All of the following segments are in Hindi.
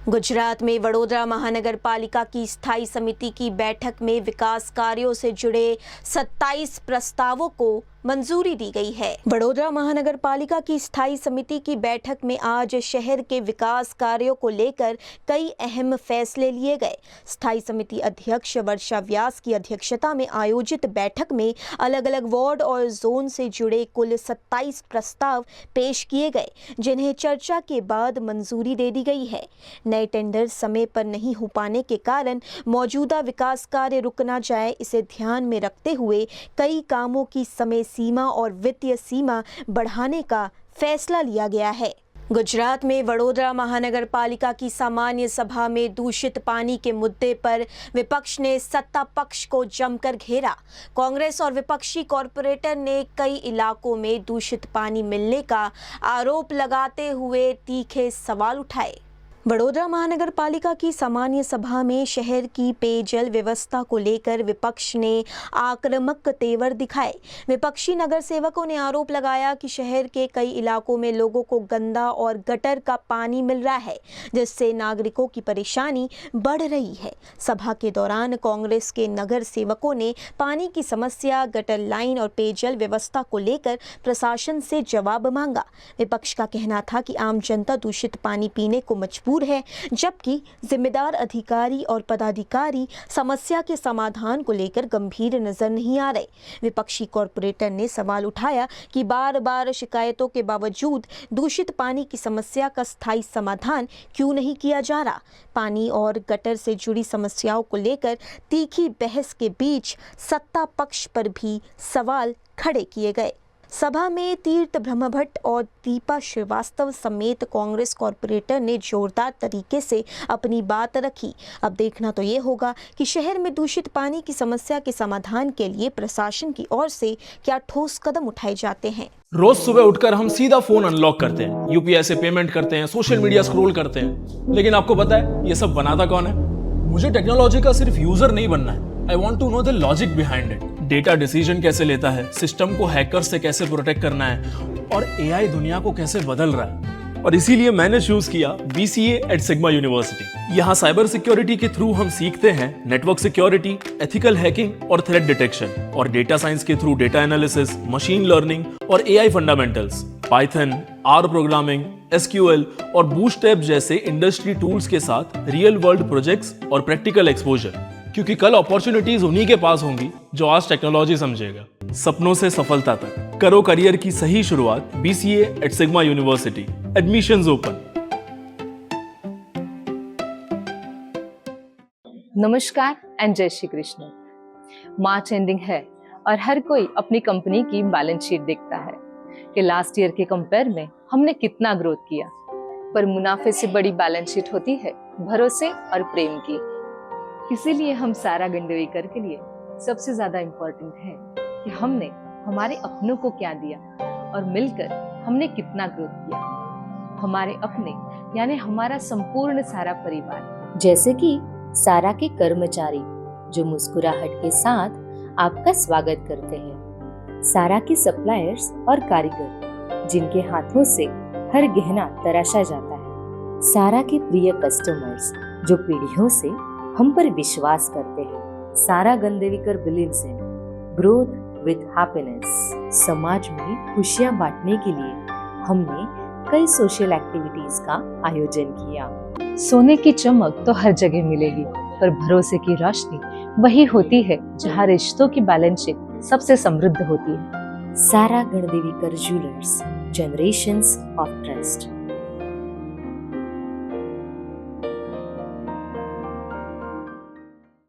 गुजरात में वडोदरा महानगर पालिका की स्थायी समिति की बैठक में विकास कार्यों से जुड़े 27 प्रस्तावों को मंजूरी दी गई है। वडोदरा महानगर पालिका की स्थायी समिति की बैठक में आज शहर के विकास कार्यों को लेकर कई अहम फैसले लिए गए। स्थायी समिति अध्यक्ष वर्षा व्यास की अध्यक्षता में आयोजित बैठक में अलग अलग वार्ड और जोन से जुड़े कुल 27 प्रस्ताव पेश किए गए, जिन्हें चर्चा के बाद मंजूरी दे दी गई है। नए टेंडर समय पर नहीं हो पाने के कारण मौजूदा विकास कार्य रुक ना जाए, इसे ध्यान में रखते हुए कई कामों की समय सीमा और वित्तीय सीमा बढ़ाने का फैसला लिया गया है। गुजरात में वडोदरा महानगर पालिका की सामान्य सभा में दूषित पानी के मुद्दे पर विपक्ष ने सत्ता पक्ष को जमकर घेरा। कांग्रेस और विपक्षी कॉरपोरेटर ने कई इलाकों में दूषित पानी मिलने का आरोप लगाते हुए तीखे सवाल उठाए। वडोदरा महानगर पालिका की सामान्य सभा में शहर की पेयजल व्यवस्था को लेकर विपक्ष ने आक्रामक तेवर दिखाए। विपक्षी नगर सेवकों ने आरोप लगाया कि शहर के कई इलाकों में लोगों को गंदा और गटर का पानी मिल रहा है, जिससे नागरिकों की परेशानी बढ़ रही है। सभा के दौरान कांग्रेस के नगर सेवकों ने पानी की समस्या, गटर लाइन और पेयजल व्यवस्था को लेकर प्रशासन से जवाब मांगा। विपक्ष का कहना था कि आम जनता दूषित पानी पीने को मजबूर है, जबकि जिम्मेदार अधिकारी और पदाधिकारी समस्या के समाधान को लेकर गंभीर नजर नहीं आ रहे। विपक्षी कॉरपोरेटर ने सवाल उठाया कि बार बार शिकायतों के बावजूद दूषित पानी की समस्या का स्थायी समाधान क्यों नहीं किया जा रहा। पानी और गटर से जुड़ी समस्याओं को लेकर तीखी बहस के बीच सत्ता पक्ष पर भी सवाल खड़े किए गए। सभा में तीर्थ ब्रह्मभट्ट और दीपा श्रीवास्तव समेत कांग्रेस कॉरपोरेटर ने जोरदार तरीके से अपनी बात रखी। अब देखना तो ये होगा कि शहर में दूषित पानी की समस्या के समाधान के लिए प्रशासन की ओर से क्या ठोस कदम उठाए जाते हैं। रोज सुबह उठकर हम सीधा फोन अनलॉक करते हैं, यूपीआई से पेमेंट करते हैं, सोशल मीडिया स्क्रॉल करते हैं, लेकिन आपको पता है ये सब बनाता कौन है? मुझे टेक्नोलॉजी का सिर्फ यूजर नहीं बनना है। I want to know the logic behind it. Data decision कैसे लेता है, सिस्टम को हैकर से कैसे प्रोटेक्ट करना है और एआई दुनिया को कैसे बदल रहा है। और इसीलिए मैंने चूज किया बीसीए एट सिग्मा यूनिवर्सिटी। यहाँ साइबर सिक्योरिटी के थ्रू हम सीखते हैं नेटवर्क सिक्योरिटी, एथिकल हैकिंग और थ्रेट डिटेक्शन, और डेटा साइंस के through data analysis, machine learning और AI fundamentals, Python, R programming, SQL और बूटस्ट्रैप जैसे इंडस्ट्री टूल्स के साथ रियल वर्ल्ड प्रोजेक्ट्स और प्रैक्टिकल एक्सपोजर। क्योंकि कल अपॉर्चुनिटीज उन्हीं के पास होंगी जो आज टेक्नोलॉजी समझेगा। सपनों से सफलता तक करो करियर की सही शुरुआत BCA at Sigma University. Admissions open. नमस्कार एंड जय श्री कृष्ण। मार्च एंडिंग है और हर कोई अपनी कंपनी की बैलेंस शीट देखता है कि लास्ट ईयर के कंपेयर में हमने कितना ग्रोथ किया। पर मुनाफे से बड़ी बैलेंस शीट होती है भरोसे और प्रेम की। इसीलिए हम सारा गंडवेकर के लिए सबसे ज्यादा इम्पोर्टेंट है कि हमने हमारे अपनों को क्या दिया और मिलकर हमने कितना ग्रोथ किया। हमारे अपने यानी हमारा संपूर्ण सारा परिवार, जैसे कि सारा के कर्मचारी जो मुस्कुराहट के साथ आपका स्वागत करते हैं, सारा के सप्लायर्स और कारीगर जिनके हाथों से हर गहना तराशा जाता है, सारा के प्रिय कस्टमर्स जो पीढ़ियों से हम पर विश्वास करते हैं। Sara Gandevikar believes in growth with happiness. समाज में खुशियां बांटने के लिए हमने कई सोशल एक्टिविटीज का आयोजन किया। सोने की चमक तो हर जगह मिलेगी, पर भरोसे की रोशनी वही होती है जहाँ रिश्तों की बैलेंस शीट सबसे समृद्ध होती है। सारा गणदेविकर ज्वेलर्स, जनरेशंस ऑफ ट्रस्ट।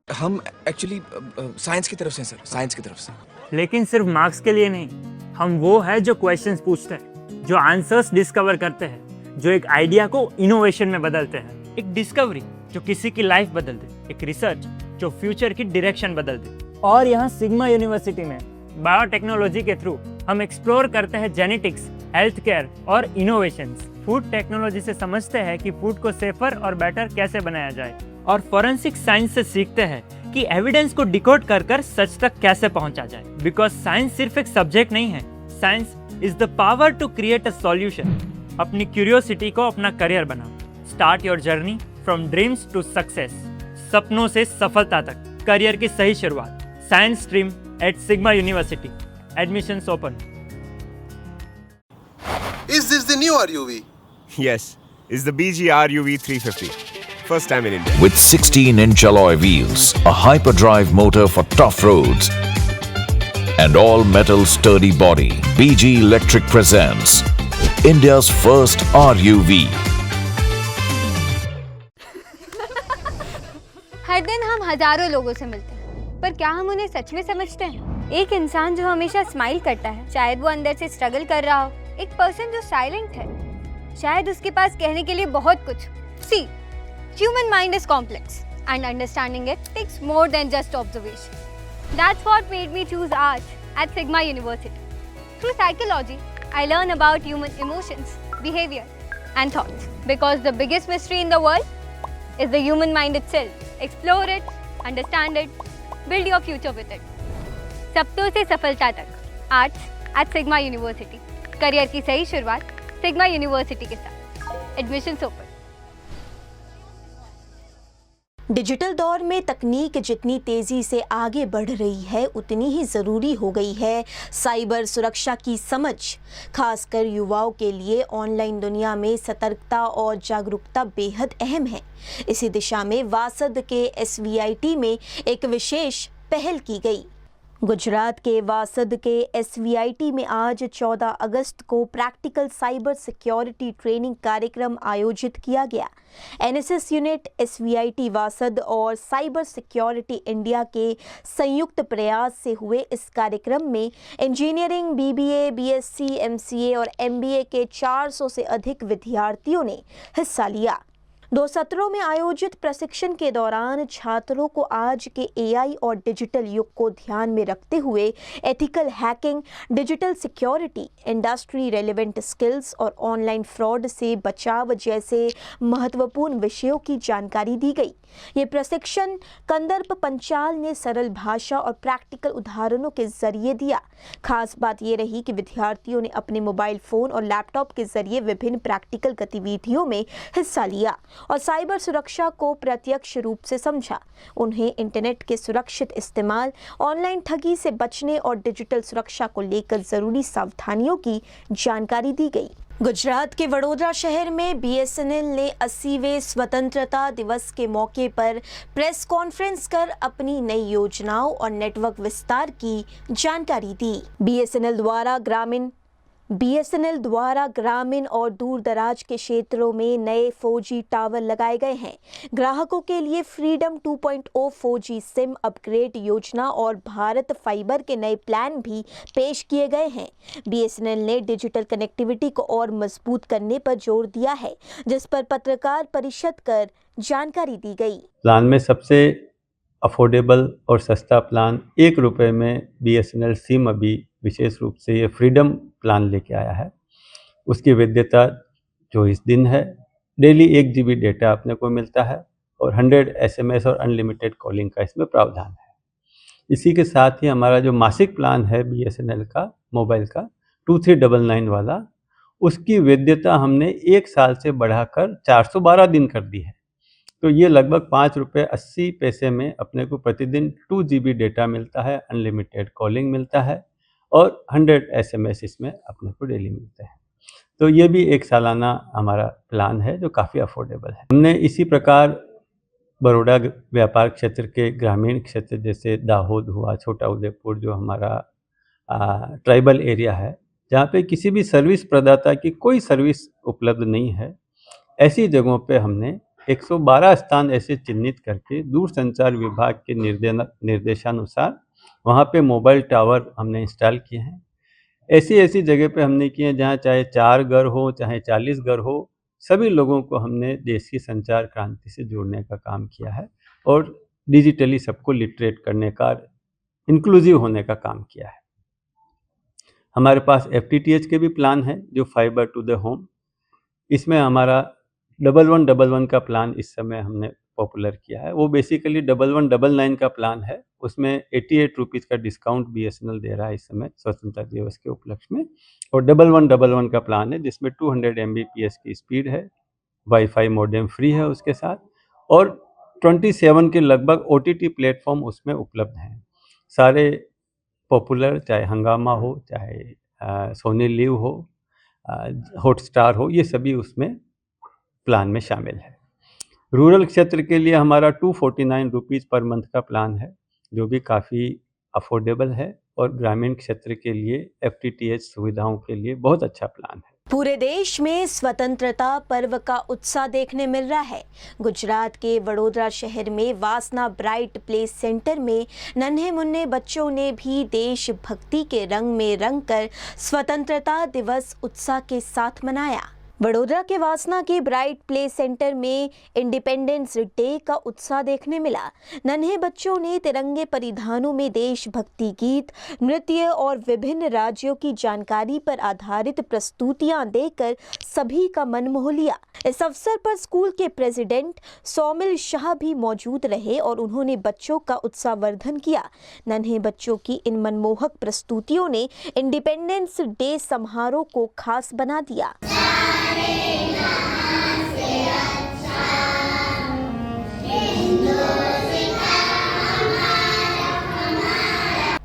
हम एक्चुअली साइंस की तरफ से सर, साइंस की तरफ से। लेकिन सिर्फ मार्क्स के लिए नहीं, हम वो है जो क्वेश्चंस पूछते हैं, जो आंसर्स डिस्कवर करते हैं, जो एक आइडिया को इनोवेशन में बदलते हैं। एक डिस्कवरी जो किसी की लाइफ बदल दे, एक रिसर्च जो फ्यूचर की डायरेक्शन बदल दे। और यहाँ सिग्मा यूनिवर्सिटी में बायोटेक्नोलॉजी के थ्रू हम एक्सप्लोर करते हैं जेनेटिक्स, हेल्थ केयर और इनोवेशंस। फूड टेक्नोलॉजी से समझते हैं कि फूड को सेफर और बेटर कैसे बनाया जाए, और फॉरेंसिक साइंस से सीखते हैं कि एविडेंस को डिकोड कर कर सच तक कैसे पहुंचा जाए। बिकॉज साइंस सिर्फ एक सब्जेक्ट नहीं है, science is the power to create a solution. अपनी क्यूरियोसिटी को अपना करियर बनाओ। Start your journey from dreams to success, सपनों से सफलता तक, करियर की सही शुरुआत। Science stream at Sigma University, admissions open. Is this the new RUV? Yes, it's the BGR UV 350. First time in India. With 16-inch alloy wheels, a hyperdrive motor for tough roads, and all-metal sturdy body, BG Electric presents India's first RUV. हर दिन हम हजारों लोगों से मिलते हैं, पर क्या हम उन्हें सच में समझते हैं? एक इंसान जो हमेशा स्माइल करता है, शायद वो अंदर से स्ट्रगल कर रहा हो। एक पर्सन जो साइलेंट है, शायद उसके पास कहने के लिए बहुत कुछ। सी, human mind is complex and understanding it takes more than just observation. That's what made me choose art at Sigma University. Through psychology, I learn about human emotions, behavior and thoughts. Because the biggest mystery in the world is the human mind itself. Explore it, understand it, build your future with it. सपनों से सफलता तक, arts at Sigma University. Career की सही शुरुआत सिग्मा यूनिवर्सिटी के साथ। Admissions open. डिजिटल दौर में तकनीक जितनी तेज़ी से आगे बढ़ रही है, उतनी ही ज़रूरी हो गई है साइबर सुरक्षा की समझ। खासकर युवाओं के लिए ऑनलाइन दुनिया में सतर्कता और जागरूकता बेहद अहम है। इसी दिशा में वासद के SVIT में एक विशेष पहल की गई। गुजरात के वासद के SVIT में आज 14 अगस्त को प्रैक्टिकल साइबर सिक्योरिटी ट्रेनिंग कार्यक्रम आयोजित किया गया। NSS यूनिट, SVIT वासद और साइबर सिक्योरिटी इंडिया के संयुक्त प्रयास से हुए इस कार्यक्रम में इंजीनियरिंग, BBA, BSc, MCA और MBA के 400 से अधिक विद्यार्थियों ने हिस्सा लिया। 2 सत्रों में आयोजित प्रशिक्षण के दौरान छात्रों को आज के AI और डिजिटल युग को ध्यान में रखते हुए ethical hacking, digital security, industry relevant skills और ऑनलाइन फ्रॉड से बचाव जैसे महत्वपूर्ण विषयों की जानकारी दी गई। ये प्रशिक्षण कंदर्प पंचाल ने सरल भाषा और प्रैक्टिकल उदाहरणों के जरिए दिया। खास बात ये रही कि विद्यार्थियों ने अपने मोबाइल फ़ोन और लैपटॉप के जरिए विभिन्न प्रैक्टिकल गतिविधियों में हिस्सा लिया और साइबर सुरक्षा को प्रत्यक्ष रूप से समझा। उन्हें इंटरनेट के सुरक्षित इस्तेमाल, ऑनलाइन ठगी से बचने और डिजिटल सुरक्षा को लेकर ज़रूरी सावधानियों की जानकारी दी गई। गुजरात के वडोदरा शहर में BSNL ने 80वें स्वतंत्रता दिवस के मौके पर प्रेस कॉन्फ्रेंस कर अपनी नई योजनाओं और नेटवर्क विस्तार की जानकारी दी। BSNL द्वारा ग्रामीण और दूर दराज के क्षेत्रों में नए 4G टावर लगाए गए हैं। ग्राहकों के लिए फ्रीडम 2.0 4G सिम अपग्रेड योजना और भारत फाइबर के नए प्लान भी पेश किए गए हैं। BSNL ने डिजिटल कनेक्टिविटी को और मजबूत करने पर जोर दिया है, जिस पर पत्रकार परिषद कर जानकारी दी गई। प्लान में सबसे अफोर्डेबल और सस्ता प्लान 1 रुपये में BSNL सिम अभी विशेष रूप से ये फ्रीडम प्लान लेके आया है। उसकी वैधता 24 दिन है। डेली 1 GB डेटा अपने को मिलता है और 100 SMS और अनलिमिटेड कॉलिंग का इसमें प्रावधान है। इसी के साथ ही हमारा जो मासिक प्लान है BSNL का मोबाइल का 2399 वाला, उसकी वैधता हमने 1 साल से बढ़ाकर 412 दिन कर दी है। तो ये लगभग 5 रुपये 80 पैसे में अपने को प्रतिदिन 2 GB डेटा मिलता है, अनलिमिटेड कॉलिंग मिलता है और 100 SMS इसमें अपने को डेली मिलते हैं। तो ये भी 1 सालाना हमारा प्लान है जो काफ़ी अफोर्डेबल है। हमने इसी प्रकार बड़ौदा व्यापार क्षेत्र के ग्रामीण क्षेत्र जैसे दाहोद हुआ, छोटा उदेपुर जो हमारा ट्राइबल एरिया है, जहाँ पे किसी भी सर्विस प्रदाता की कोई सर्विस उपलब्ध नहीं है, ऐसी जगहों पे हमने 112 स्थान ऐसे चिन्हित करके दूरसंचार विभाग के निर्देशानुसार वहाँ पे मोबाइल टावर हमने इंस्टॉल किए हैं। ऐसी जगह पे हमने किए हैं जहाँ चाहे 4 घर हो, चाहे 40 घर हो, सभी लोगों को हमने देश की संचार क्रांति से जोड़ने का काम किया है और डिजिटली सबको लिटरेट करने का, इंक्लूसिव होने का काम किया है। हमारे पास FTTH के भी प्लान है जो फाइबर टू द होम। इसमें हमारा 1111 का प्लान इस समय हमने पॉपुलर किया है। वो बेसिकली 1199 का प्लान है, उसमें 88 रुपीज़ का डिस्काउंट BSNL दे रहा है इस समय स्वतंत्रता दिवस के उपलक्ष्य में। और 1111 का प्लान है जिसमें 200 Mbps की स्पीड है, वाईफाई मॉडेम फ्री है उसके साथ, और 27 के लगभग OTT प्लेटफॉर्म उसमें उपलब्ध हैं। सारे पॉपुलर, चाहे हंगामा हो, चाहे सोनी लिव हो, हॉटस्टार हो, ये सभी उसमें प्लान में शामिल है। रूरल क्षेत्र के लिए हमारा 249 रुपीज़ पर मंथ का प्लान है, जो भी काफ़ी अफोर्डेबल है, और ग्रामीण क्षेत्र के लिए FTTH सुविधाओं के लिए बहुत अच्छा प्लान है। पूरे देश में स्वतंत्रता पर्व का उत्साह देखने मिल रहा है। गुजरात के वडोदरा शहर में वासना ब्राइट प्ले सेंटर में नन्हे मुन्ने बच्चों ने भी देशभक्ति के रंग में रंग कर स्वतंत्रता दिवस उत्साह के साथ मनाया। वडोदरा के वासना के ब्राइट प्ले सेंटर में इंडिपेंडेंस डे का उत्साह देखने मिला। नन्हे बच्चों ने तिरंगे परिधानों में देशभक्ति गीत, नृत्य और विभिन्न राज्यों की जानकारी पर आधारित प्रस्तुतियां देकर सभी का मन मोह लिया। इस अवसर पर स्कूल के प्रेसिडेंट सौमिल शाह भी मौजूद रहे और उन्होंने बच्चों का उत्साहवर्धन किया। नन्हे बच्चों की इन मनमोहक प्रस्तुतियों ने इंडिपेंडेंस डे समारोह को खास बना दिया।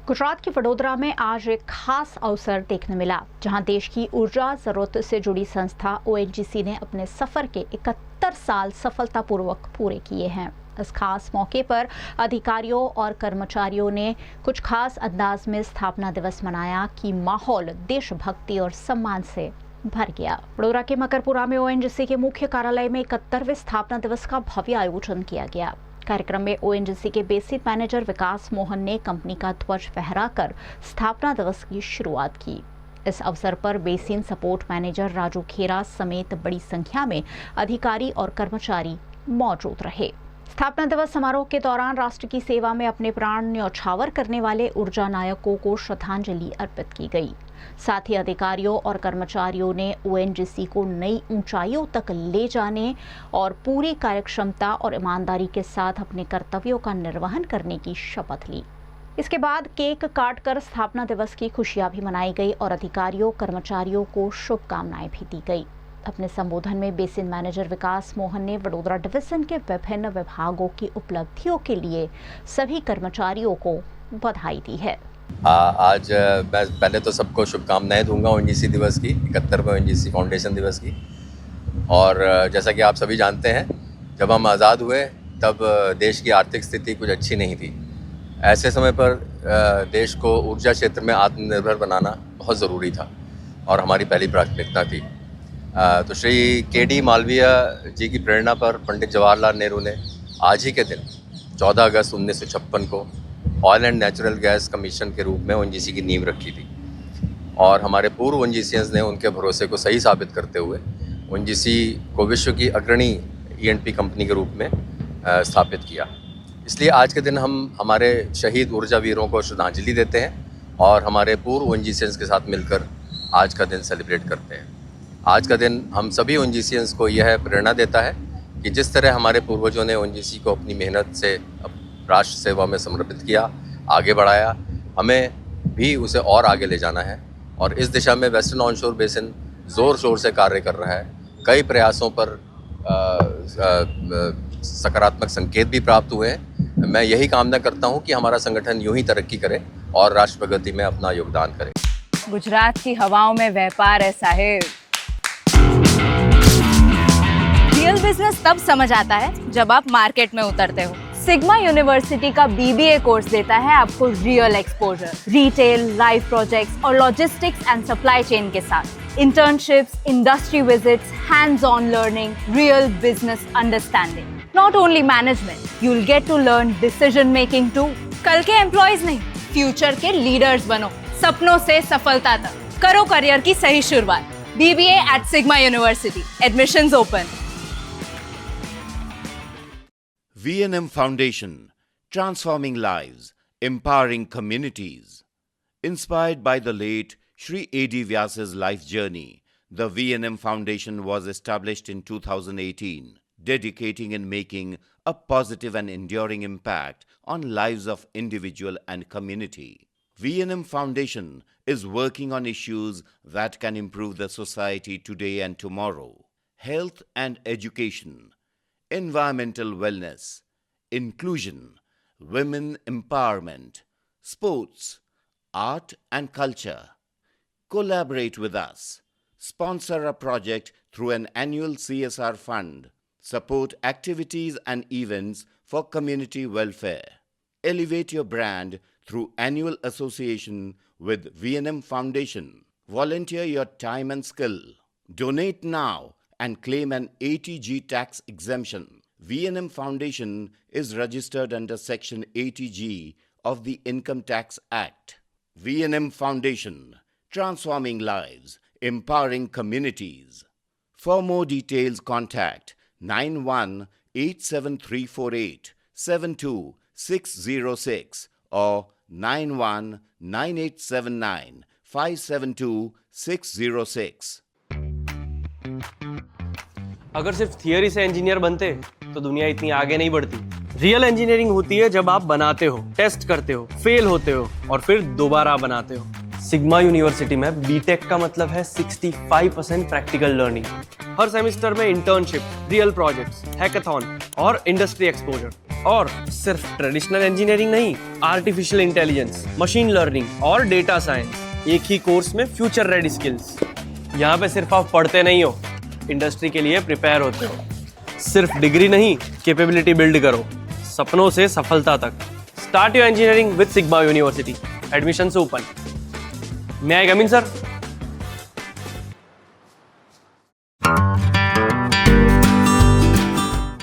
गुजरात के वडोदरा में आज एक खास अवसर देखने मिला, जहां देश की ऊर्जा जरूरत से जुड़ी संस्था ONGC ने अपने सफर के 71 साल सफलतापूर्वक पूरे किए हैं। इस खास मौके पर अधिकारियों और कर्मचारियों ने कुछ खास अंदाज में स्थापना दिवस मनाया कि माहौल देशभक्ति और सम्मान से भर गया। वडोदरा के मकरपुरा में ONGC के मुख्य कार्यालय में 71वें स्थापना दिवस का भव्य आयोजन किया गया। कार्यक्रम में ONGC के बेसिक मैनेजर विकास मोहन ने कंपनी का ध्वज फहराकर स्थापना दिवस की शुरुआत की। इस अवसर पर बेसिन सपोर्ट मैनेजर राजू खेरा समेत बड़ी संख्या में अधिकारी और कर्मचारी मौजूद रहे। स्थापना दिवस समारोह के दौरान राष्ट्र की सेवा में अपने प्राण न्यौछावर करने वाले ऊर्जा नायकों को श्रद्धांजलि अर्पित की गई। साथ ही अधिकारियों और कर्मचारियों ने ONGC को नई ऊंचाइयों तक ले जाने और पूरी कार्यक्षमता और ईमानदारी के साथ अपने कर्तव्यों का निर्वहन करने की शपथ ली। इसके बाद केक काटकर स्थापना दिवस की खुशियां भी मनाई गई और अधिकारियों कर्मचारियों को शुभकामनाएं भी दी गई। अपने संबोधन में बेसिन मैनेजर विकास मोहन ने वडोदरा डिवीजन के विभिन्न विभागों की उपलब्धियों के लिए सभी कर्मचारियों को बधाई दी है। आज मैं पहले तो सबको शुभकामनाएं दूंगा ONGC दिवस की, 71वें ONGC फाउंडेशन दिवस की। और जैसा कि आप सभी जानते हैं, जब हम आज़ाद हुए तब देश की आर्थिक स्थिति कुछ अच्छी नहीं थी। ऐसे समय पर देश को ऊर्जा क्षेत्र में आत्मनिर्भर बनाना बहुत ज़रूरी था और हमारी पहली प्राथमिकता थी। तो श्री KD मालवीय जी की प्रेरणा पर पंडित जवाहरलाल नेहरू ने आज ही के दिन 14 अगस्त 1956 को oil and natural gas commission के रूप में ONGC की नींव रखी थी। और हमारे पूर्व ONGCians ने उनके भरोसे को सही साबित करते हुए ONGC को विश्व की अग्रणी E&P कंपनी के रूप में स्थापित किया। इसलिए आज के दिन हम हमारे शहीद ऊर्जा वीरों को श्रद्धांजलि देते हैं और हमारे पूर्व ONGCians के साथ मिलकर आज का दिन सेलिब्रेट करते हैं। आज का दिन हम सभी ONGCians को यह प्रेरणा देता है कि जिस तरह हमारे पूर्वजों ने ONGC को अपनी मेहनत से राष्ट्र सेवा में समर्पित किया, आगे बढ़ाया, हमें भी उसे और आगे ले जाना है। और इस दिशा में वेस्टर्न ऑनशोर बेसिन ज़ोर शोर से कार्य कर रहा है। कई प्रयासों पर सकारात्मक संकेत भी प्राप्त हुए हैं। मैं यही कामना करता हूं कि हमारा संगठन यूं ही तरक्की करे और राष्ट्र प्रगति में अपना योगदान करे। गुजरात की हवाओं में व्यापार है साहेब। रियल बिजनेस तब समझ आता है जब आप मार्केट में उतरते हो। सिग्मा यूनिवर्सिटी का BBA कोर्स देता है आपको real exposure, retail, live projects और लॉजिस्टिक्स एंड सप्लाई चेन के साथ internships, industry visits, hands on learning, real business understanding. Not only management, you will get to learn decision making too. कल के एम्प्लॉयज नहीं, फ्यूचर के लीडर्स बनो। सपनों से सफलता तक करो करियर की सही शुरुआत। BBA at Sigma University. Admissions open. V&M Foundation, transforming lives, empowering communities. Inspired by the late Shri A.D. Vyasa's life journey, the V&M Foundation was established in 2018, dedicating and making a positive and enduring impact on lives of individual and community. V&M Foundation is working on issues that can improve the society today and tomorrow. Health and education, environmental wellness, inclusion, women empowerment, sports, art and culture. Collaborate with us. Sponsor a project through an annual CSR fund. Support activities and events for community welfare. Elevate your brand through annual association with V&M Foundation. Volunteer your time and skill. Donate now and claim an ATG tax exemption. V&M Foundation is registered under Section 80G of the Income Tax Act. V&M Foundation, transforming lives, empowering communities. For more details, contact 918734872606 or 919879572606. अगर सिर्फ थियरी से इंजीनियर बनते तो दुनिया इतनी आगे नहीं बढ़ती। रियल इंजीनियरिंग होती है जब आप बनाते हो, टेस्ट करते हो, फेल होते हो और फिर दोबारा बनाते हो। सिग्मा यूनिवर्सिटी में बीटेक का मतलब है 65% प्रैक्टिकल लर्निंग। हर सेमेस्टर में इंटर्नशिप, रियल प्रोजेक्ट्स, हैकाथॉन और इंडस्ट्री एक्सपोजर। और सिर्फ ट्रेडिशनल इंजीनियरिंग नहीं, आर्टिफिशियल इंटेलिजेंस, मशीन लर्निंग और डेटा साइंस, एक ही कोर्स में फ्यूचर रेडी स्किल्स। यहाँ पे सिर्फ आप पढ़ते नहीं हो, इंडस्ट्री के लिए प्रिपेयर होते हो। सिर्फ डिग्री नहीं, कैपेबिलिटी बिल्ड करो, सपनों से सफलता तक। Start your engineering with Sigma University. Admissions open. May I come in sir?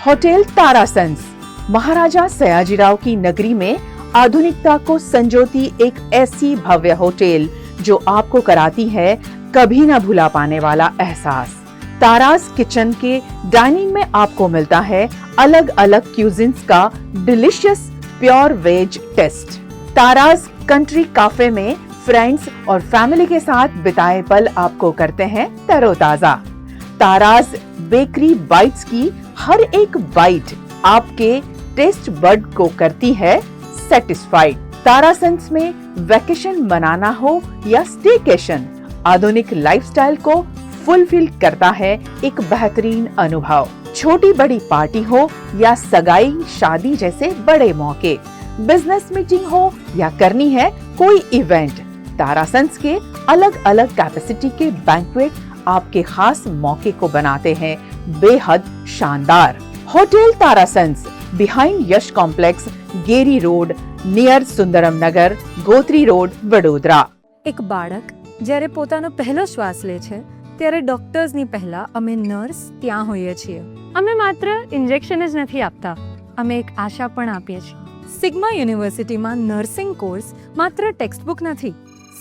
Hotel Tarasons Maharaja Sayajirao की नगरी में आधुनिकता को संजोती एक ऐसी भव्य होटल जो आपको कराती है कभी न भुला पाने वाला एहसास। तारास किचन के डाइनिंग में आपको मिलता है अलग अलग क्यूजिन्स का delicious pure veg taste. Tara's country cafe में फ्रेंड्स और फैमिली के साथ बिताए पल आपको करते हैं तरोताजा। तारास बेकरी बाइट्स की हर एक बाइट आपके टेस्ट बड को करती है सेटिस्फाइड। तारासंस में वैकेशन मनाना हो या स्टेकेशन, आधुनिक लाइफस्टाइल को फुलफिल करता है एक बेहतरीन अनुभव। छोटी बड़ी पार्टी हो या सगाई शादी जैसे बड़े मौके, बिजनेस मीटिंग हो या करनी है कोई इवेंट, तारासंस के अलग अलग कैपेसिटी के बैंक्वेट आपके खास मौके को बनाते हैं बेहद शानदार। होटल तारासंस बिहाइंड यश कॉम्प्लेक्स, गेरी रोड, नियर सुंदरम नगर, गोत्री रोड, वडोदरा। એક બાળક જ્યારે પોતાનો પહેલો શ્વાસ લે છે ત્યારે ડોક્ટર્સની પહેલા અમે નર્સ ત્યાં હોઈએ છીએ। અમે માત્ર ઇન્જેક્શન જ નથી આપતા, અમે એક આશા પણ આપીએ છીએ। સિગ્મા યુનિવર્સિટીમાં નર્સિંગ કોર્સ માત્ર ટેક્સ્ટબુક નથી,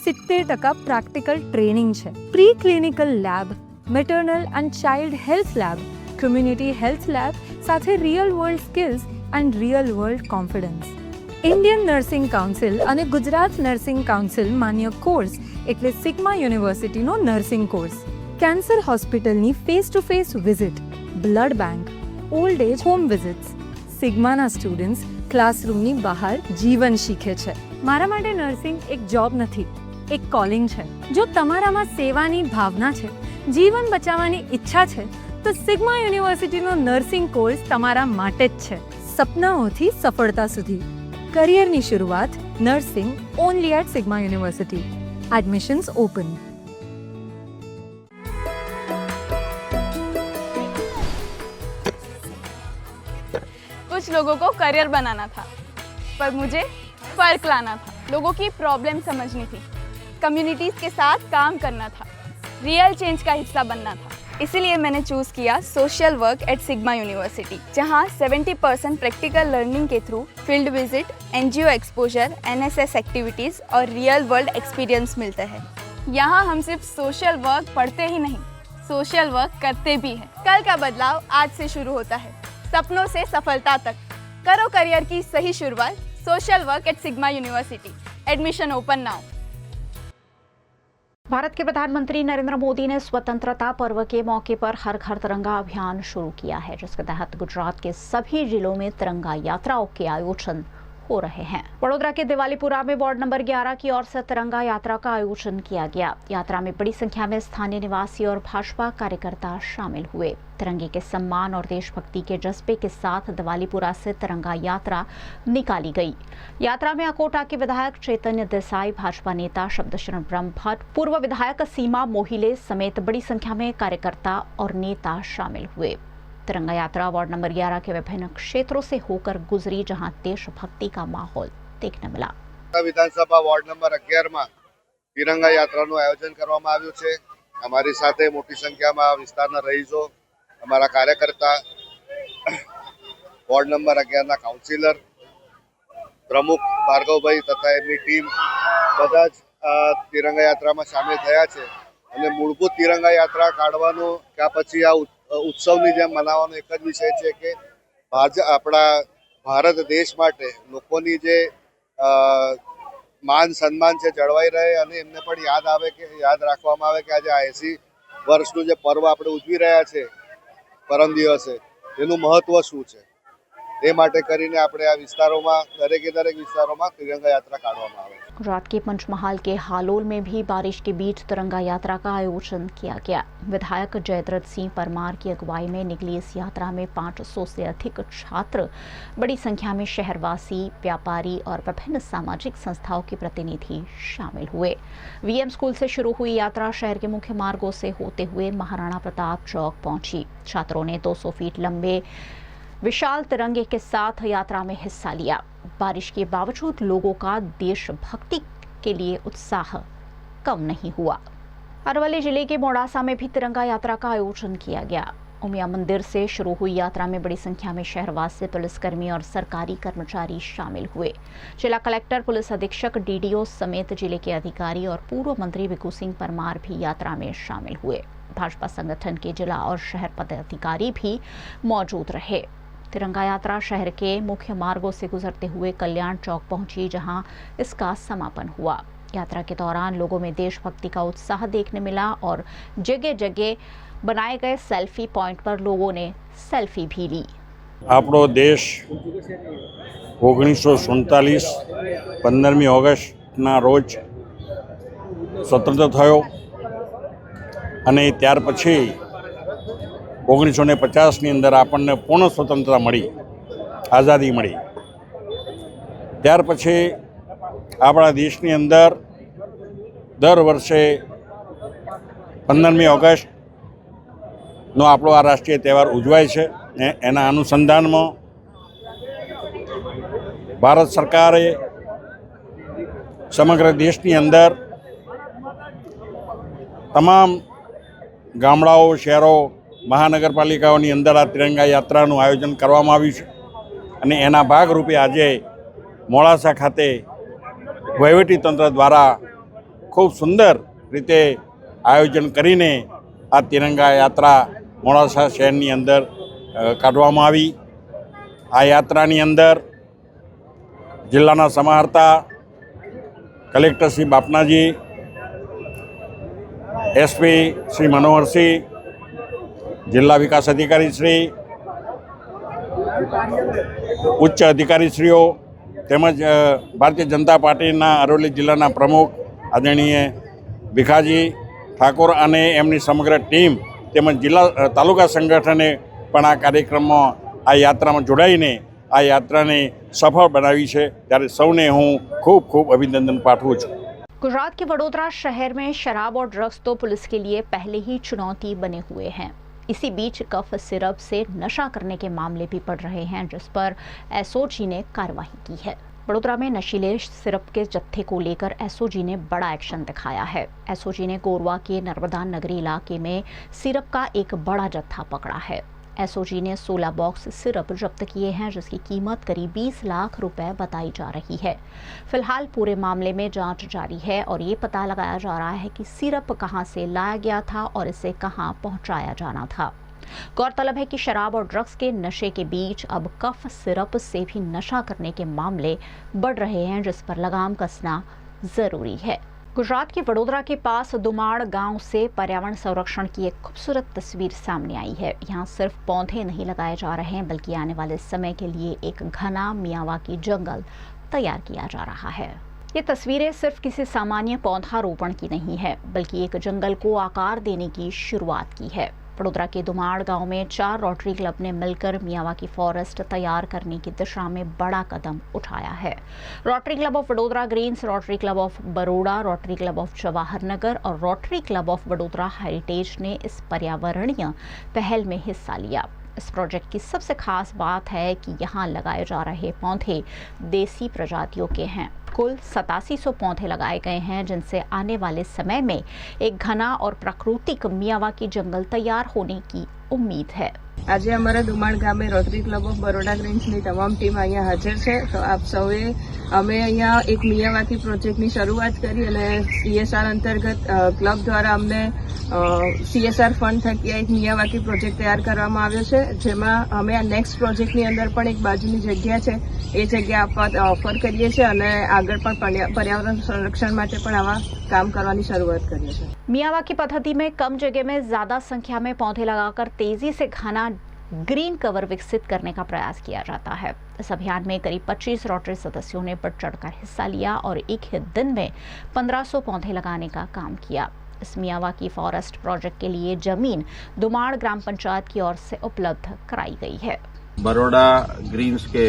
70% પ્રેક્ટિકલ ટ્રેનિંગ છે। Pre clinical lab, maternal and child health lab, community health lab સાથે real world skills and real world confidence. Indian nursing council અને ગુજરાત નર્સિંગ કાઉન્સિલ માન્ય કોર્સ એટલે સિગ્મા યુનિવર્સિટીનો નર્સિંગ કોર્સ। કેન્સર હોસ્પિટલની face to face visit, blood bank, old age home visits. સિગ્માના સ્ટુડન્ટ્સ ક્લાસરૂમની બહાર જીવન શીખે છે। મારા માટે નર્સિંગ એક જોબ નથી, એક કોલિંગ છે। જો તમારામાં સેવાની ભાવના છે, જીવન બચાવવાની ઈચ્છા છે, તો સિગ્મા યુનિવર્સિટીનો નર્સિંગ કોર્સ તમારા માટે જ છે। સપનાઓથી સફળતા સુધી કરિયરની શરૂઆત nursing only at Sigma University. Admissions open. कुछ लोगों को करियर बनाना था, पर मुझे फर्क लाना था। लोगों की प्रॉब्लम समझनी थी, कम्युनिटीज के साथ काम करना था, रियल चेंज का हिस्सा बनना था। इसीलिए मैंने चूज़ किया social work at Sigma university, जहां 70% प्रैक्टिकल लर्निंग के through field visit, NGO exposure, NSS activities और रियल वर्ल्ड एक्सपीरियंस मिलते हैं। यहाँ हम सिर्फ सोशल वर्क पढ़ते ही नहीं, सोशल वर्क करते भी हैं। कल का बदलाव आज से शुरू होता है, सपनों से सफलता तक। करो करियर की सही शुरुआत social work at Sigma university. Admission open now. Bharat के प्रधानमंत्री नरेंद्र मोदी ने स्वतंत्रता पर्व के मौके पर हर घर तिरंगा अभियान शुरू किया है, जिसके तहत गुजरात के सभी जिलों में तिरंगा यात्राओं के आयोजन हो रहे हैं। वडोदरा के दिवालीपुरा में वार्ड नंबर 11 की ओर से तिरंगा यात्रा का आयोजन किया गया। यात्रा में बड़ी संख्या में स्थानीय निवासी और भाजपा कार्यकर्ता शामिल हुए। तिरंगे के सम्मान और देशभक्ति के जज्बे के साथ दिवालीपुरा से तिरंगा यात्रा निकाली गई। यात्रा में अकोटा के विधायक चैतन्य देसाई, भाजपा नेता शब्दशरण ब्रह्म भट्ट, पूर्व विधायक सीमा मोहिले समेत बड़ी संख्या में कार्यकर्ता और नेता शामिल हुए। तिरंगा यात्रा वार्ड नंबर 11 के विभिन्न क्षेत्रों से होकर गुजरी, जहां देशभक्ति का माहौल देखने मिला। विधानसभा वार्ड नंबर 11 में तिरंगा यात्राનું આયોજન કરવામાં આવ્યું છે। અમારી સાથે મોટી સંખ્યામાં વિસ્તારના રહીશો, અમારા કાર્યકર્તા, વોર્ડ નંબર 11 ના કાઉન્સિલર, પ્રમુખ ભાર્ગવભાઈ તથા એમની ટીમ બધા જ तिरंगा यात्राમાં સામેલ થયા છે અને મૂળભૂત तिरंगा यात्रा કાઢવાનો કે પછી આ ઉત્સવની જેમ મનાવવાનો એક જ વિષય છે કે આપણા ભારત દેશ માટે લોકોની જે માન સન્માન છે જળવાઈ રહે અને એમને પણ યાદ રાખવામાં આવે કે આજે આ 80 વર્ષનું જે પર્વ આપણે ઉજવી રહ્યા છે પરમ દિવસે એનું મહત્વ શું છે, એ માટે કરીને આપણે આ વિસ્તારોમાં દરેક વિસ્તારોમાં तिरंगा यात्रा કાઢવામાં આવે છે। गुजरात के पंचमहाल के हालोल में भी बारिश के बीच तिरंगा यात्रा का आयोजन किया गया। विधायक जयद्रथ सिंह परमार की अगुवाई में निकली इस यात्रा में 500 से अधिक छात्र, बड़ी संख्या में शहरवासी, व्यापारी और विभिन्न सामाजिक संस्थाओं के प्रतिनिधि शामिल हुए। वीएम स्कूल से शुरू हुई यात्रा शहर के मुख्य मार्गों से होते हुए महाराणा प्रताप चौक पहुंची। छात्रों ने 200 फीट लंबे विशाल तिरंगे के साथ यात्रा में हिस्सा लिया। बारिश के बावजूद लोगों का देशभक्ति के लिए उत्साह कम नहीं हुआ। अरवली जिले के मोड़ासा में भी तिरंगा यात्रा का आयोजन किया गया। उमिया मंदिर से शुरू हुई यात्रा में बड़ी संख्या में शहरवासी, पुलिसकर्मी और सरकारी कर्मचारी शामिल हुए। जिला कलेक्टर, पुलिस अधीक्षक, डीडीओ समेत जिले के अधिकारी और पूर्व मंत्री विकू सिंह परमार भी यात्रा में शामिल हुए। भाजपा संगठन के जिला और शहर पदाधिकारी भी मौजूद रहे। तिरंगा यात्रा शहर के मुख्य मार्गों से गुजरते हुए कल्याण चौक पहुंची, जहां इसका समापन हुआ। यात्रा के दौरान लोगों में देशभक्ति का उत्साह देखने मिला और जगह जगह बनाए गए सेल्फी पॉइंट पर लोगों ने सेल्फी भी ली। આપણો દેશ 1947 15મી ઓગસ્ટના રોજ સ્વતંત્ર થયો અને ત્યાર પછી 1950ની અંદર આપણને પૂર્ણ સ્વતંત્રતા મળી, આઝાદી મળી। ત્યાર પછી આપણા દેશની અંદર દર વર્ષે 15મી ઓગસ્ટનો આપણો આ રાષ્ટ્રીય તહેવાર ઉજવાય છે। એના અનુસંધાનમાં ભારત સરકારે સમગ્ર દેશની અંદર તમામ ગામડાઓ, શહેરો, મહાનગરપાલિકાઓની અંદર આ તિરંગા યાત્રાનું આયોજન કરવામાં આવ્યું છે અને એના ભાગરૂપે આજે મોડાસા ખાતે વહીવટીતંત્ર દ્વારા ખૂબ સુંદર રીતે આયોજન કરીને આ તિરંગા યાત્રા મોડાસા શહેરની અંદર કાઢવામાં આવી। આ યાત્રાની અંદર જિલ્લાના સમાહર્તા કલેક્ટર શ્રી બાપનાજી, એસપી શ્રી मनोहरसिंह, जिला विकास अधिकारी श्री, उच्च अधिकारीश्रीओ તેમજ ભારતીય જનતા પાર્ટીના અરવલ્લી જિલ્લાના પ્રમુખ આદરણીય ભીખાજી ઠાકોર અને એમની સમગ્ર ટીમ તેમજ જિલ્લા તાલુકા સંગઠને પણ આ કાર્યક્રમમાં આ યાત્રામાં જોડાઈને આ યાત્રાને સફળ બનાવી છે, ત્યારે સૌને હું ખૂબ ખૂબ અભિનંદન પાઠવું છું। गुजरात के वडोदरा शहर में शराब और ड्रग्स तो पुलिस के लिए पहले ही चुनौती बने हुए हैं। इसी बीच कफ सिरप से नशा करने के मामले भी बढ़ रहे हैं, जिस पर एसओजी ने कार्रवाई की है। वडोदरा में नशीले सिरप के जत्थे को लेकर एसओजी ने बड़ा एक्शन दिखाया है। एसओजी ने गोरवा के नर्मदा नगरी इलाके में सिरप का एक बड़ा जत्था पकड़ा है। एसओजी ने 16 बॉक्स सिरप जब्त किए हैं, जिसकी कीमत करीब 20 लाख रुपए बताई जा रही है। फिलहाल पूरे मामले में जांच जारी है और ये पता लगाया जा रहा है कि सिरप कहां से लाया गया था और इसे कहां पहुंचाया जाना था। गौरतलब है कि शराब और ड्रग्स के नशे के बीच अब कफ सिरप से भी नशा करने के मामले बढ़ रहे हैं, जिस पर लगाम कसना जरूरी है। गुजरात के वडोदरा के पास दुमाड़ गांव से पर्यावरण संरक्षण की एक खूबसूरत तस्वीर सामने आई है। यहाँ सिर्फ पौधे नहीं लगाए जा रहे हैं, बल्कि आने वाले समय के लिए एक घना मियावाकी जंगल तैयार किया जा रहा है। ये तस्वीरें सिर्फ किसी सामान्य पौधारोपण की नहीं है, बल्कि एक जंगल को आकार देने की शुरुआत की है। वडोदरा के दुमाड़ गांव में 4 रोटरी क्लब ने मिलकर मियावाकी फॉरेस्ट तैयार करने की दिशा में बड़ा कदम उठाया है। Rotary club of Vadodara greens, rotary club of Baroda, rotary club of Jawahar Nagar और rotary club of Vadodara heritage ने इस पर्यावरणीय पहल में हिस्सा लिया। इस प्रोजेक्ट की सबसे खास बात है कि यहाँ लगाए जा रहे पौधे देसी प्रजातियों के हैं। कुल 8700 पौधे लगाए गए हैं, जिनसे आने वाले समय में एक घना और प्राकृतिक मियावाकी जंगल तैयार होने की उम्मीद है। આજે અમારા દુમાણ ગામે રોટરી ક્લબ ઓફ બરોડા ગ્રીન્સની તમામ ટીમ અહીંયા હાજર છે। તો આપ સૌએ અમે અહીંયા એક મિયાવાકી પ્રોજેક્ટની શરૂઆત કરી અને CSR અંતર્ગત ક્લબ દ્વારા અમને CSR ફંડ થકી એક મિયાવાકી પ્રોજેક્ટ તૈયાર કરવામાં આવ્યો છે, જેમાં અમે આ નેક્સ્ટ પ્રોજેક્ટની અંદર પણ એક બાજુની જગ્યા છે એ જગ્યા ઓફર કરીએ છીએ અને આગળ પણ पर्यावरण संरक्षण માટે પણ આવા काम करवानी शुरुआत करी है। मियावाकी पद्धति में कम जगह में ज्यादा संख्या में पौधे लगाकर तेजी से घना ग्रीन कवर विकसित करने का प्रयास किया जाता है। इस अभियान में करीब 25 रोटरी सदस्यों ने बढ़ चढ़कर हिस्सा लिया और एक ही दिन में 1500 पौधे लगाने का काम किया। इस मियावाकी फॉरेस्ट प्रोजेक्ट के लिए जमीन दुमाड़ ग्राम पंचायत की ओर से उपलब्ध कराई गई है। बरोड़ा ग्रीन्स के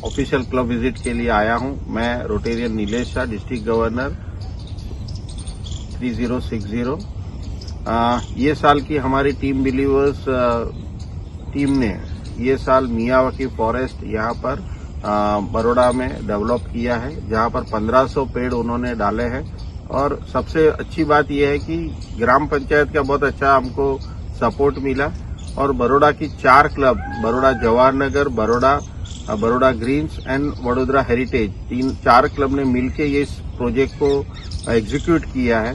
ऑफिशियल क्लब विजिट के लिए आया हूं। मैं Rotarian Nilesh Shah, district governor 3060। ये साल की हमारी टीम बिलीवर्स टीम ने ये साल मियावाकी फॉरेस्ट यहाँ पर बरोड़ा में डेवलप किया है, जहाँ पर 1500 पेड़ उन्होंने डाले हैं। और सबसे अच्छी बात यह है कि ग्राम पंचायत का बहुत अच्छा हमको सपोर्ट मिला और बरोड़ा की 4 club, Baroda Jawahar Nagar, Baroda Greens and Vadodara Heritage, 4 club ने मिलकर ये इस प्रोजेक्ट को एग्जीक्यूट किया है।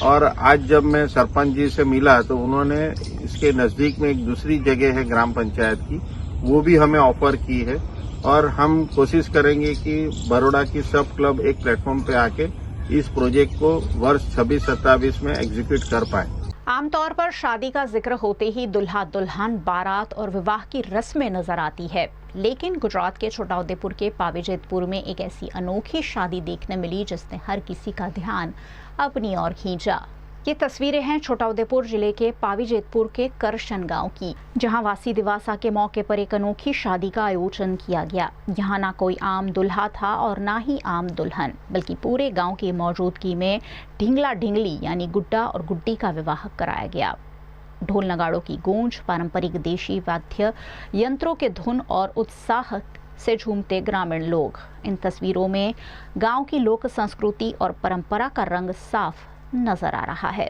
और आज जब मैं सरपंच जी से मिला तो उन्होंने इसके नजदीक में एक दूसरी जगह है ग्राम पंचायत की, वो भी हमें ऑफर की है और हम कोशिश करेंगे कि बरोड़ा की सब क्लब एक प्लेटफॉर्म पे आके इस प्रोजेक्ट को वर्ष 26-27 में एग्जीक्यूट कर पाए। आमतौर पर शादी का जिक्र होते ही दुल्हा दुल्हन, बारात और विवाह की रस्में नजर आती है, लेकिन गुजरात के छोटाउदेपुर के पावीजेतपुर में एक ऐसी अनोखी शादी देखने मिली जिसने हर किसी का ध्यान अपनी ओर खींचा। ये तस्वीरें हैं छोटाउदेपुर जिले के पावीजेतपुर के करशन गांव की, जहां वासी दिवासा के मौके पर एक अनोखी शादी का आयोजन किया गया। यहाँ ना कोई आम दुल्हा था और ना ही आम दुल्हन, बल्कि पूरे गांव की मौजूदगी में ढिंगला ढिंगली यानी गुड्डा और गुड्डी का विवाह कराया गया। ढोल नगाड़ों की गूंज, पारंपरिक देशी वाद्य यंत्रों के धुन और उत्साह से झूमते ग्रामीण लोग। इन तस्वीरों में गांव की लोक संस्कृति और परंपरा का रंग साफ नजर आ रहा है।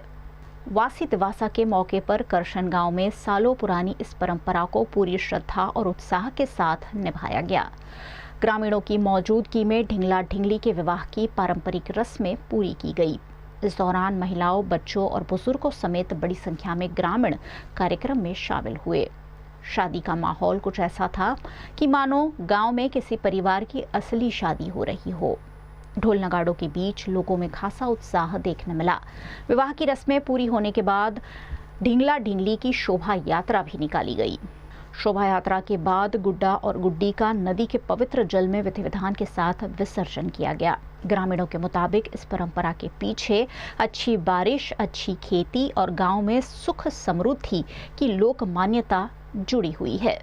वासी दिवासा के मौके पर करशन गांव में सालों पुरानी इस परंपरा को पूरी श्रद्धा और उत्साह के साथ निभाया गया। ग्रामीणों की मौजूदगी में ढिंगला ढिंगली के विवाह की पारंपरिक रस्में पूरी की गई। इस दौरान महिलाओं, बच्चों और बुजुर्गों समेत बड़ी संख्या में ग्रामीण कार्यक्रम में शामिल हुए। शादी का माहौल कुछ ऐसा था कि मानो गांव में किसी परिवार की असली शादी हो रही हो। ढोल नगाड़ों के बीच लोगों में खासा उत्साह देखने मिला। विवाह की रस्में पूरी होने के बाद ढिंगला ढिंगली की शोभा यात्रा भी निकाली गई। शोभा यात्रा के बाद गुड्डा और गुड्डी का नदी के पवित्र जल में विधि विधान के साथ विसर्जन किया गया। ग्रामीणों के मुताबिक इस परंपरा के पीछे अच्छी बारिश, अच्छी खेती और गांव में सुख समृद्धि की लोक मान्यता जुड़ी हुई है।